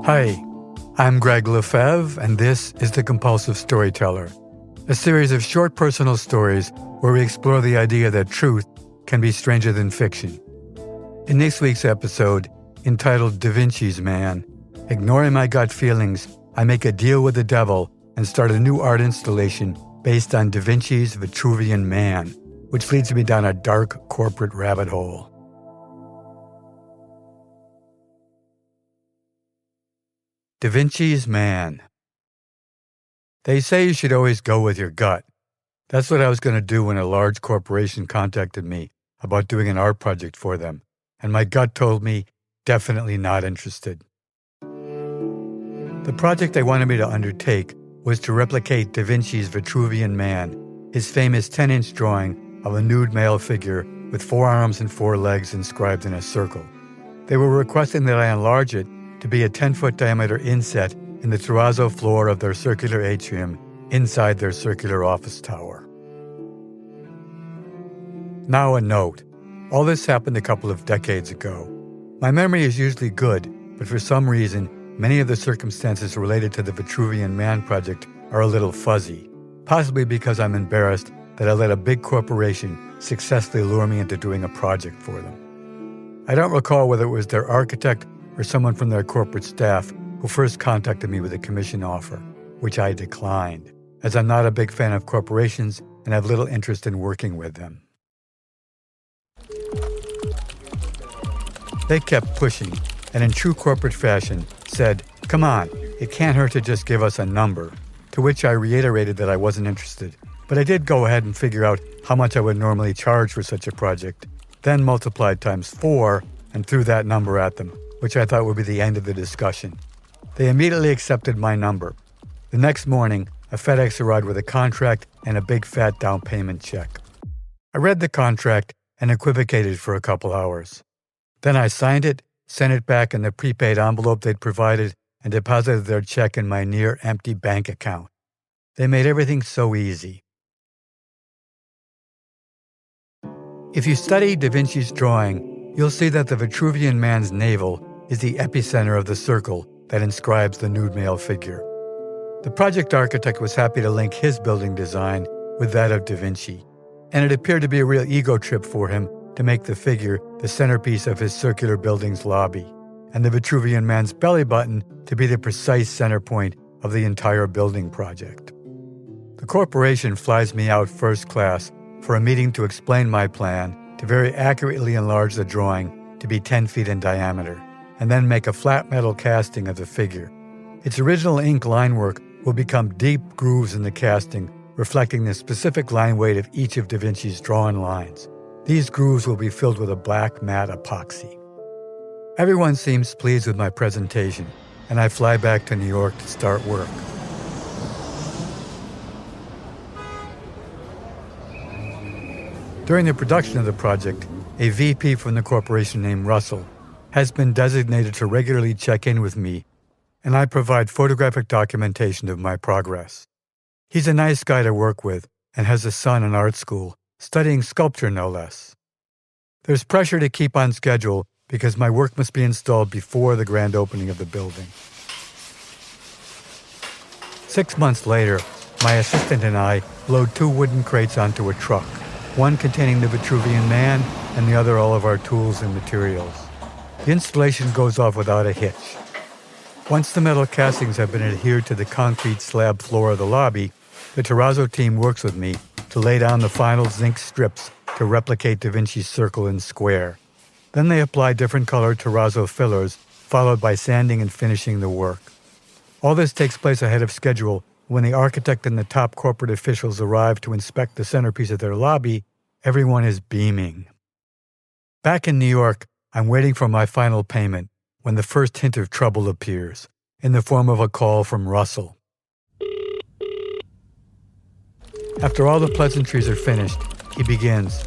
Hi, I'm Greg Lefebvre, and this is The Compulsive Storyteller, a series of short personal stories where we explore the idea that truth can be stranger than fiction. In this week's episode, entitled DaVinci's Man, ignoring my gut feelings, I make a deal with the devil and start a new art installation based on DaVinci's Vitruvian Man, which leads me down a dark corporate rabbit hole. DaVinci's Man. They say you should always go with your gut. That's what I was going to do when a large corporation contacted me about doing an art project for them, and my gut told me, definitely not interested. The project they wanted me to undertake was to replicate DaVinci's Vitruvian Man, his famous 10-inch drawing of a nude male figure with 4 arms and 4 legs inscribed in a circle. They were requesting that I enlarge it to be a 10-foot diameter inset in the terrazzo floor of their circular atrium inside their circular office tower. Now a note. All this happened a couple of decades ago. My memory is usually good, but for some reason, many of the circumstances related to the Vitruvian Man project are a little fuzzy, possibly because I'm embarrassed that I let a big corporation successfully lure me into doing a project for them. I don't recall whether it was their architect or someone from their corporate staff who first contacted me with a commission offer, which I declined, as I'm not a big fan of corporations and have little interest in working with them. They kept pushing, and in true corporate fashion said, "Come on, it can't hurt to just give us a number," to which I reiterated that I wasn't interested. But I did go ahead and figure out how much I would normally charge for such a project, then multiplied times 4 and threw that number at them, which I thought would be the end of the discussion. They immediately accepted my number. The next morning, a FedEx arrived with a contract and a big fat down payment check. I read the contract and equivocated for a couple hours. Then I signed it, sent it back in the prepaid envelope they'd provided, and deposited their check in my near-empty bank account. They made everything so easy. If you study DaVinci's drawing, you'll see that the Vitruvian Man's navel is the epicenter of the circle that inscribes the nude male figure. The project architect was happy to link his building design with that of Da Vinci, and it appeared to be a real ego trip for him to make the figure the centerpiece of his circular building's lobby, and the Vitruvian Man's belly button to be the precise center point of the entire building project. The corporation flies me out first class for a meeting to explain my plan to very accurately enlarge the drawing to be 10 feet in diameter, and then make a flat metal casting of the figure. Its original ink line work will become deep grooves in the casting, reflecting the specific line weight of each of Da Vinci's drawn lines. These grooves will be filled with a black matte epoxy. Everyone seems pleased with my presentation, and I fly back to New York to start work. During the production of the project, a VP from the corporation named Russell has been designated to regularly check in with me, and I provide photographic documentation of my progress. He's a nice guy to work with and has a son in art school, studying sculpture no less. There's pressure to keep on schedule because my work must be installed before the grand opening of the building. 6 months later, my assistant and I load 2 wooden crates onto a truck, one containing the Vitruvian Man and the other all of our tools and materials. The installation goes off without a hitch. Once the metal castings have been adhered to the concrete slab floor of the lobby, the terrazzo team works with me to lay down the final zinc strips to replicate Da Vinci's circle and square. Then they apply different colored terrazzo fillers, followed by sanding and finishing the work. All this takes place ahead of schedule. When the architect and the top corporate officials arrive to inspect the centerpiece of their lobby, everyone is beaming. Back in New York, I'm waiting for my final payment when the first hint of trouble appears, in the form of a call from Russell. After all the pleasantries are finished, he begins.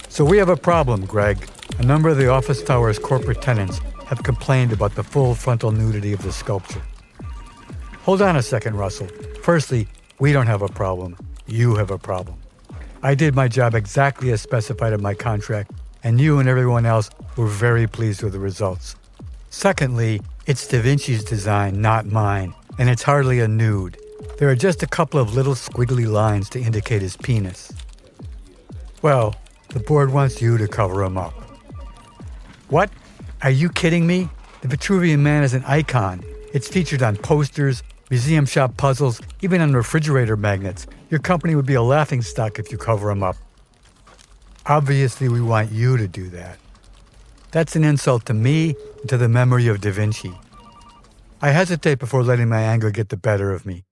"So we have a problem, Greg. A number of the office tower's corporate tenants have complained about the full frontal nudity of the sculpture." "Hold on a second, Russell. Firstly, we don't have a problem. You have a problem. I did my job exactly as specified in my contract, and you and everyone else were very pleased with the results. Secondly, it's DaVinci's design, not mine, and it's hardly a nude. There are just a couple of little squiggly lines to indicate his penis. Well, the board wants you to cover him up. What? Are you kidding me? The Vitruvian Man is an icon. It's featured on posters, museum shop puzzles, even on refrigerator magnets. Your company would be a laughingstock if you cover him up. Obviously, we want you to do that. That's an insult to me and to the memory of Da Vinci. I hesitate before letting my anger get the better of me.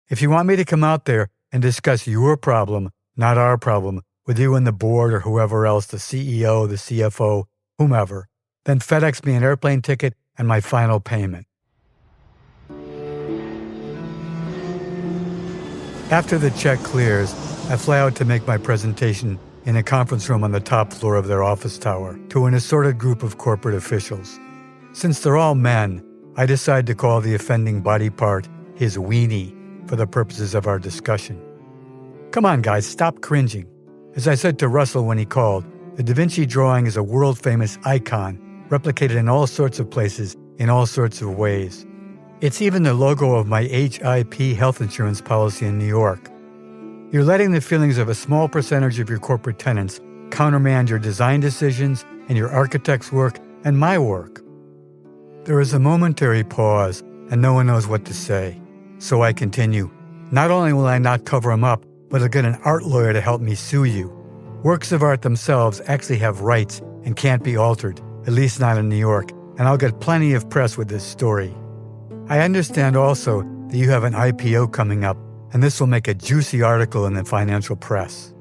If you want me to come out there and discuss your problem, not our problem, with you and the board or whoever else, the CEO, the CFO, whomever, then FedEx me an airplane ticket and my final payment. After the check clears, I fly out to make my presentation in a conference room on the top floor of their office tower to an assorted group of corporate officials. Since they're all men, I decide to call the offending body part his weenie for the purposes of our discussion. Come on, guys, stop cringing. As I said to Russell when he called, the Da Vinci drawing is a world-famous icon, replicated in all sorts of places, in all sorts of ways. It's even the logo of my HIP health insurance policy in New York. You're letting the feelings of a small percentage of your corporate tenants countermand your design decisions and your architect's work and my work. There is a momentary pause, and no one knows what to say. So I continue. Not only will I not cover him up, but I'll get an art lawyer to help me sue you. Works of art themselves actually have rights and can't be altered, at least not in New York, and I'll get plenty of press with this story. I understand also that you have an IPO coming up, and this will make a juicy article in the financial press.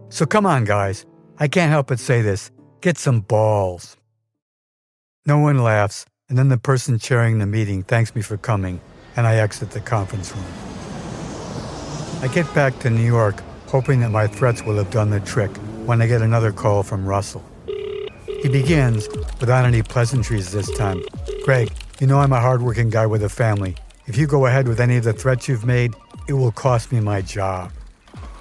So come on, guys. I can't help but say this. Get some balls. No one laughs, and then the person chairing the meeting thanks me for coming, and I exit the conference room. I get back to New York, hoping that my threats will have done the trick, when I get another call from Russell. He begins, without any pleasantries this time. Greg, you know I'm a hardworking guy with a family. If you go ahead with any of the threats you've made, it will cost me my job.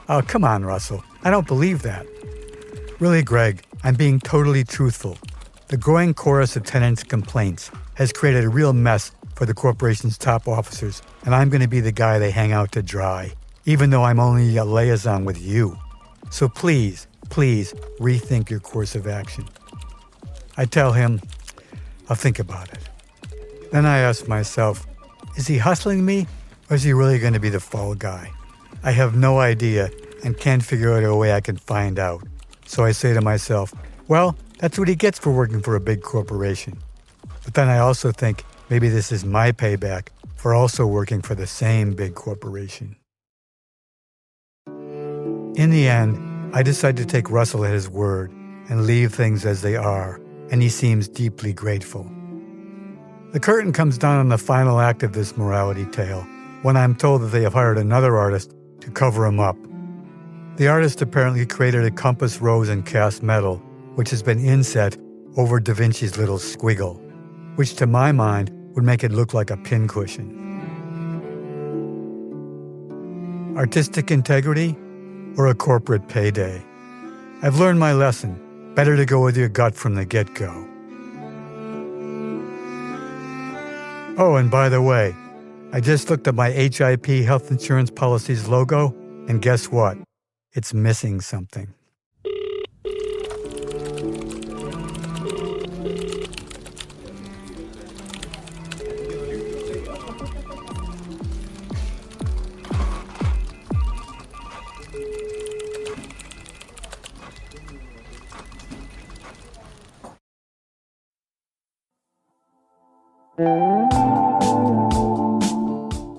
Oh, come on, Russell. I don't believe that. Really, Greg, I'm being totally truthful. The growing chorus of tenants' complaints has created a real mess for the corporation's top officers, and I'm going to be the guy they hang out to dry, even though I'm only a liaison with you. So please rethink your course of action. I tell him, I'll think about it. Then I ask myself, is he hustling me, or is he really going to be the fall guy? I have no idea and can't figure out a way I can find out. So I say to myself, well, that's what he gets for working for a big corporation. But then I also think maybe this is my payback for also working for the same big corporation. In the end, I decide to take Russell at his word and leave things as they are, and he seems deeply grateful. The curtain comes down on the final act of this morality tale when I'm told that they have hired another artist to cover him up. The artist apparently created a compass rose in cast metal, which has been inset over Da Vinci's little squiggle, which to my mind would make it look like a pincushion. Artistic integrity or a corporate payday? I've learned my lesson. Better to go with your gut from the get-go. Oh, and by the way, I just looked at my HIP health insurance policy's logo, and guess what? It's missing something.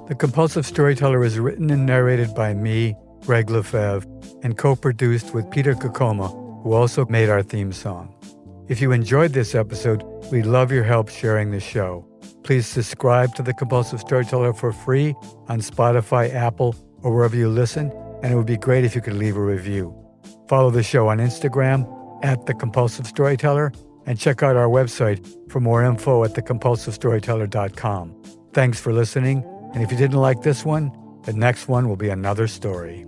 The Compulsive Storyteller is written and narrated by me, Greg Lefebvre, and co-produced with Peter Kokoma, who also made our theme song. If you enjoyed this episode, we'd love your help sharing the show. Please subscribe to The Compulsive Storyteller for free on Spotify, Apple, or wherever you listen, and it would be great if you could leave a review. Follow the show on Instagram @The Compulsive Storyteller, and check out our website for more info at thecompulsivestoryteller.com. Thanks for listening, and if you didn't like this one, the next one will be another story.